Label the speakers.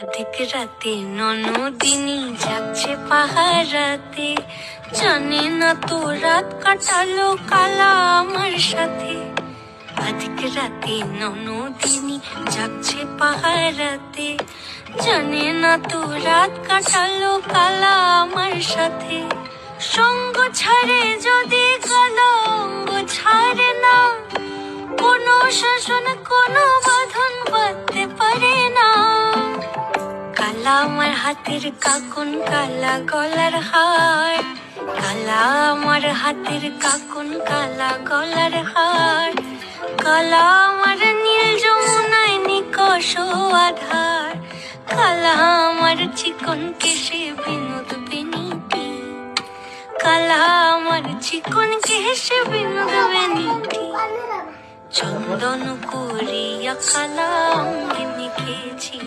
Speaker 1: অধিক রাতে ননদিনী যাচ্ছে পাহারাতে, জানে না তো রাত কাটালো কালা আমার সাথে। অধিক রাতে ননদিনী যাচ্ছে পাহারাতে, জানে না তো রাত কাটালো কালা আমার সাথে। সঙ্গ ছাড়ে যদি কালো অঙ্গ ছাড়ে না, কোনো শাসন কোনো বাঁধন বাঁধতে পারে না। কালা আমার হাতের কাকুন কালা গলার হার, কালা আমার হাতের কাকুন কালা গলার হার। কালা আমার নীল যমুনায় নিকষ আধার, কালা আমার চিকন কেশে বিনোদ বেনিটি, কালা আমার চিকন কেশে বিনোদ বেনিটি। চন্দন করিয়া কালা অঙ্গে মেখেছি।